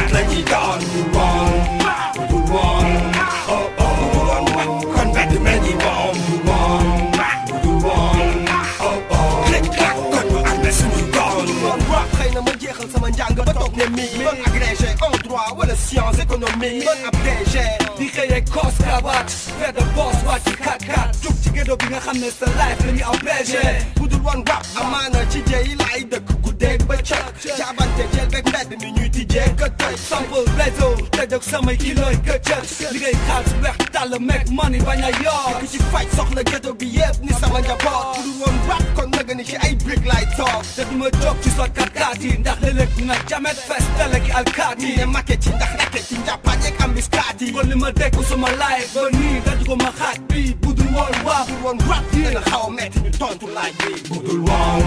kat lañuy doon budul woon kon mbedd mel ni moom budul woon click clack kon ñu amee suñu doon rap xëy na ma jeexal sama njàng ba toog ne mi doon agrégé en droit wala science économique doon ab DG di xëyee cos cravate faire de boss waa ci 4-4 jug ci gédo bi nga xam ne sa life la ñu empêché budul woon rap amaana ci jëy laay dëkk guddeeg ba cëk jaabante jël beg mbedd mi ñuy tijjee ka tëj sample réseau tëjëk samay kiloy ka cëk liggéey xaalis weex tàll meeg money bañ a yor ki ci faj soxla gédo bi yëpp ni sama njaboot budul woon rap kon naga ni ci ay brick lay toog te du ma jóg ci sot 4-4 yi ndax léeg-léeg na jamet fes tele ki alkaat yi ne makke ci ndax rekke ci njàppaan yeeg ambiskaat yi kon li ma dekku sama life ba nii daju ko ma xaaj bi budul woon rap yi dana xaw a metti ñu tontu laaj bi budul woon